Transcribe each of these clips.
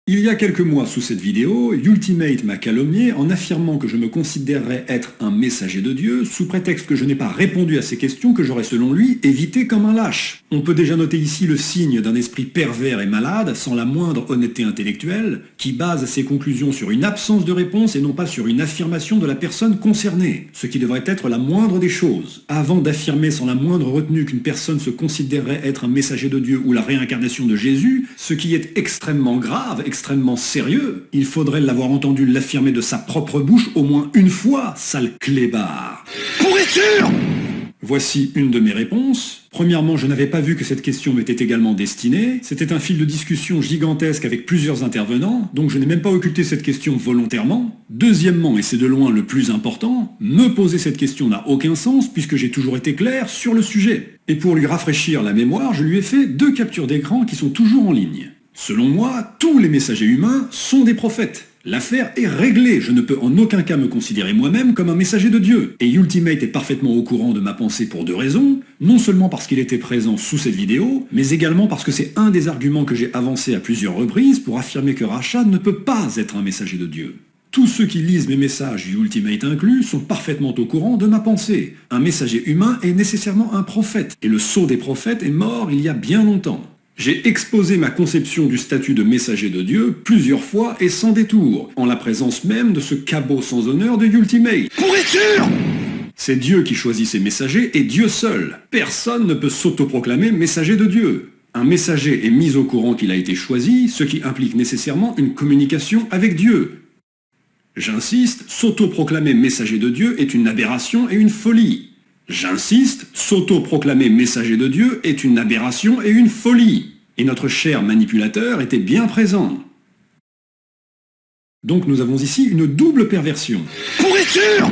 Il y a quelques mois sous cette vidéo, Ultimate m'a calomnié en affirmant que je me considérerais être un messager de Dieu sous prétexte que je n'ai pas répondu à ses questions que j'aurais selon lui évité comme un lâche. On peut déjà noter ici le signe d'un esprit pervers et malade, sans la moindre honnêteté intellectuelle, qui base ses conclusions sur une absence de réponse et non pas sur une affirmation de la personne concernée, ce qui devrait être la moindre des choses. Avant d'affirmer sans la moindre retenue qu'une personne se considérerait être un messager de Dieu ou la réincarnation de Jésus, ce qui est extrêmement grave, extrêmement sérieux, il faudrait l'avoir entendu l'affirmer de sa propre bouche au moins une fois, sale clébard. Pourriture! Voici une de mes réponses. Premièrement, je n'avais pas vu que cette question m'était également destinée. C'était un fil de discussion gigantesque avec plusieurs intervenants, donc je n'ai même pas occulté cette question volontairement. Deuxièmement, et c'est de loin le plus important, me poser cette question n'a aucun sens puisque j'ai toujours été clair sur le sujet. Et pour lui rafraîchir la mémoire, je lui ai fait 2 captures d'écran qui sont toujours en ligne. Selon moi, tous les messagers humains sont des prophètes. L'affaire est réglée, je ne peux en aucun cas me considérer moi-même comme un messager de Dieu. Et Ultimate est parfaitement au courant de ma pensée pour 2 raisons, non seulement parce qu'il était présent sous cette vidéo, mais également parce que c'est un des arguments que j'ai avancé à plusieurs reprises pour affirmer que Rashad ne peut pas être un messager de Dieu. Tous ceux qui lisent mes messages, Ultimate inclus, sont parfaitement au courant de ma pensée. Un messager humain est nécessairement un prophète, et le sceau des prophètes est mort il y a bien longtemps. J'ai exposé ma conception du statut de messager de Dieu plusieurs fois et sans détour, en la présence même de ce cabot sans honneur de Ultimate. Pourriture! C'est Dieu qui choisit ses messagers et Dieu seul. Personne ne peut s'autoproclamer messager de Dieu. Un messager est mis au courant qu'il a été choisi, ce qui implique nécessairement une communication avec Dieu. J'insiste, s'autoproclamer messager de Dieu est une aberration et une folie. J'insiste, s'auto-proclamer messager de Dieu est une aberration et une folie. Et notre cher manipulateur était bien présent. Donc nous avons ici une double perversion. Pourriture!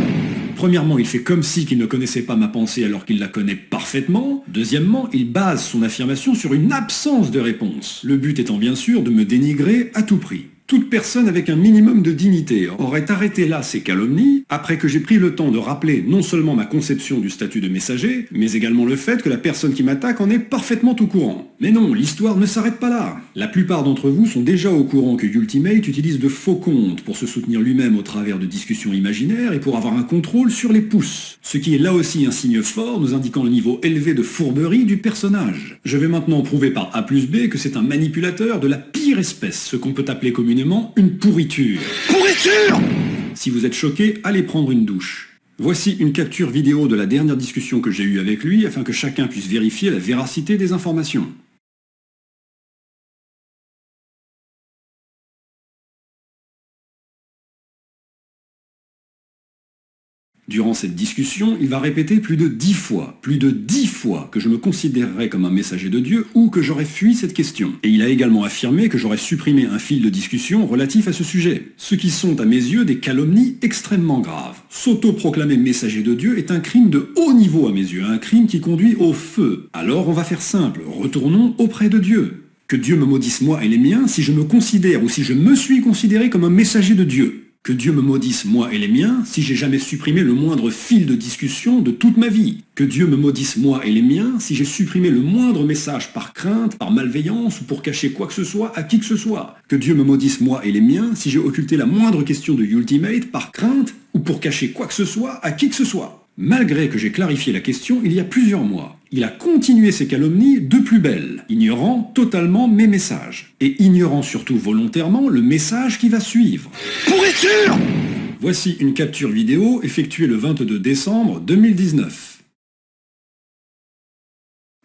Premièrement, il fait comme si qu'il ne connaissait pas ma pensée alors qu'il la connaît parfaitement. Deuxièmement, il base son affirmation sur une absence de réponse. Le but étant bien sûr de me dénigrer à tout prix. Toute personne avec un minimum de dignité aurait arrêté là ses calomnies après que j'ai pris le temps de rappeler non seulement ma conception du statut de messager, mais également le fait que la personne qui m'attaque en est parfaitement au courant. Mais non, l'histoire ne s'arrête pas là. La plupart d'entre vous sont déjà au courant que Ultimate utilise de faux comptes pour se soutenir lui-même au travers de discussions imaginaires et pour avoir un contrôle sur les pouces. Ce qui est là aussi un signe fort nous indiquant le niveau élevé de fourberie du personnage. Je vais maintenant prouver par A plus B que c'est un manipulateur de la pire espèce, ce qu'on peut appeler communément une pourriture. Pourriture! Si vous êtes choqué, allez prendre une douche. Voici une capture vidéo de la dernière discussion que j'ai eue avec lui afin que chacun puisse vérifier la véracité des informations. Durant cette discussion, il va répéter plus de 10 fois que je me considérerais comme un messager de Dieu ou que j'aurais fui cette question. Et il a également affirmé que j'aurais supprimé un fil de discussion relatif à ce sujet. Ce qui sont à mes yeux des calomnies extrêmement graves. S'autoproclamer messager de Dieu est un crime de haut niveau à mes yeux, un crime qui conduit au feu. Alors on va faire simple, retournons auprès de Dieu. Que Dieu me maudisse moi et les miens si je me considère ou si je me suis considéré comme un messager de Dieu. Que Dieu me maudisse moi et les miens si j'ai jamais supprimé le moindre fil de discussion de toute ma vie. Que Dieu me maudisse moi et les miens si j'ai supprimé le moindre message par crainte, par malveillance ou pour cacher quoi que ce soit à qui que ce soit. Que Dieu me maudisse moi et les miens si j'ai occulté la moindre question de Ultimate par crainte ou pour cacher quoi que ce soit à qui que ce soit. Malgré que j'ai clarifié la question il y a plusieurs mois, il a continué ses calomnies de plus belle, ignorant totalement mes messages, et ignorant surtout volontairement le message qui va suivre. Pourriture! Voici une capture vidéo effectuée le 22 décembre 2019.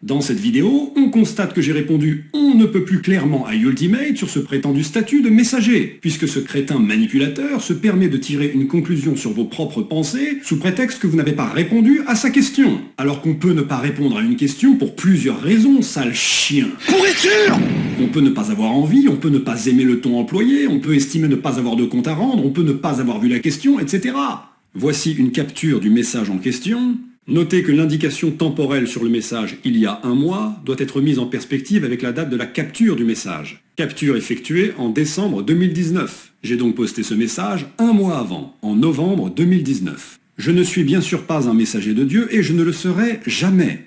Dans cette vidéo, on constate que j'ai répondu on ne peut plus clairement à Ultimate sur ce prétendu statut de messager, puisque ce crétin manipulateur se permet de tirer une conclusion sur vos propres pensées sous prétexte que vous n'avez pas répondu à sa question. Alors qu'on peut ne pas répondre à une question pour plusieurs raisons, sale chien. Pourriture! On peut ne pas avoir envie, on peut ne pas aimer le ton employé, on peut estimer ne pas avoir de compte à rendre, on peut ne pas avoir vu la question, etc. Voici une capture du message en question. Notez que l'indication temporelle sur le message « il y a un mois » doit être mise en perspective avec la date de la capture du message. Capture effectuée en décembre 2019. J'ai donc posté ce message un mois avant, en novembre 2019. Je ne suis bien sûr pas un messager de Dieu et je ne le serai jamais.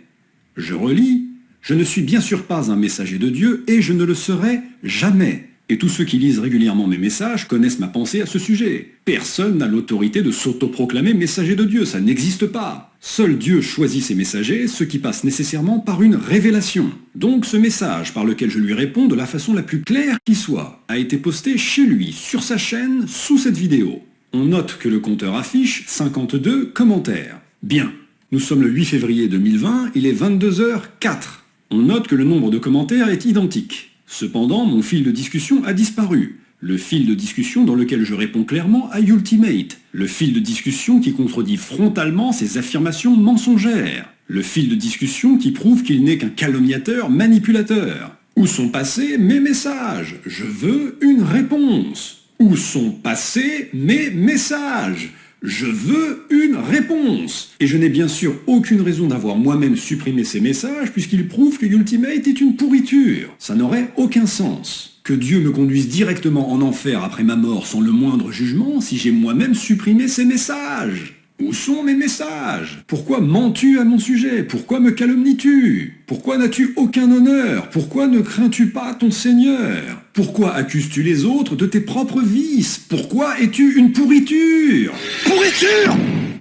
Je relis. Je ne suis bien sûr pas un messager de Dieu et je ne le serai jamais. Et tous ceux qui lisent régulièrement mes messages connaissent ma pensée à ce sujet. Personne n'a l'autorité de s'autoproclamer messager de Dieu, ça n'existe pas. Seul Dieu choisit ses messagers, ce qui passe nécessairement par une révélation. Donc ce message par lequel je lui réponds de la façon la plus claire qui soit, a été posté chez lui, sur sa chaîne, sous cette vidéo. On note que le compteur affiche 52 commentaires. Bien. Nous sommes le 8 février 2020, il est 22h04. On note que le nombre de commentaires est identique. Cependant, mon fil de discussion a disparu. Le fil de discussion dans lequel je réponds clairement à Ultimate. Le fil de discussion qui contredit frontalement ses affirmations mensongères. Le fil de discussion qui prouve qu'il n'est qu'un calomniateur manipulateur. Où sont passés mes messages? Je veux une réponse. Où sont passés mes messages? Je veux une réponse. Et je n'ai bien sûr aucune raison d'avoir moi-même supprimé ces messages puisqu'ils prouvent que Ultimate est une pourriture. Ça n'aurait aucun sens. Que Dieu me conduise directement en enfer après ma mort sans le moindre jugement si j'ai moi-même supprimé ces messages. Où sont mes messages? Pourquoi mens-tu à mon sujet? Pourquoi me calomnies-tu? Pourquoi n'as-tu aucun honneur? Pourquoi ne crains-tu pas ton Seigneur? Pourquoi accuses-tu les autres de tes propres vices? Pourquoi es-tu une pourriture? Pourriture!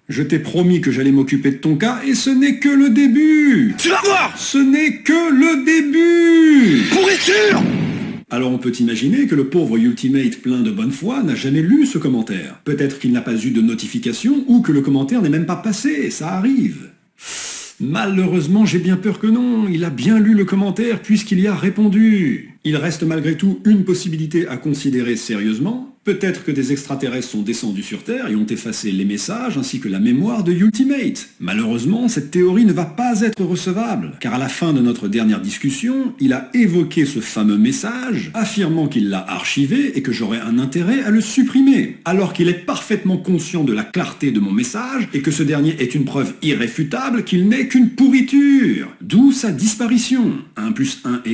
Je t'ai promis que j'allais m'occuper de ton cas et ce n'est que le début! Tu vas voir! Ce n'est que le début! Pourriture! Alors on peut imaginer que le pauvre Ultimate plein de bonne foi n'a jamais lu ce commentaire. Peut-être qu'il n'a pas eu de notification ou que le commentaire n'est même pas passé, ça arrive. Malheureusement, j'ai bien peur que non, il a bien lu le commentaire puisqu'il y a répondu. Il reste malgré tout une possibilité à considérer sérieusement. Peut-être que des extraterrestres sont descendus sur Terre et ont effacé les messages ainsi que la mémoire de Ultimate. Malheureusement, cette théorie ne va pas être recevable, car à la fin de notre dernière discussion, il a évoqué ce fameux message, affirmant qu'il l'a archivé et que j'aurais un intérêt à le supprimer, alors qu'il est parfaitement conscient de la clarté de mon message et que ce dernier est une preuve irréfutable qu'il n'est qu'une pourriture. D'où sa disparition. 1 + 1 =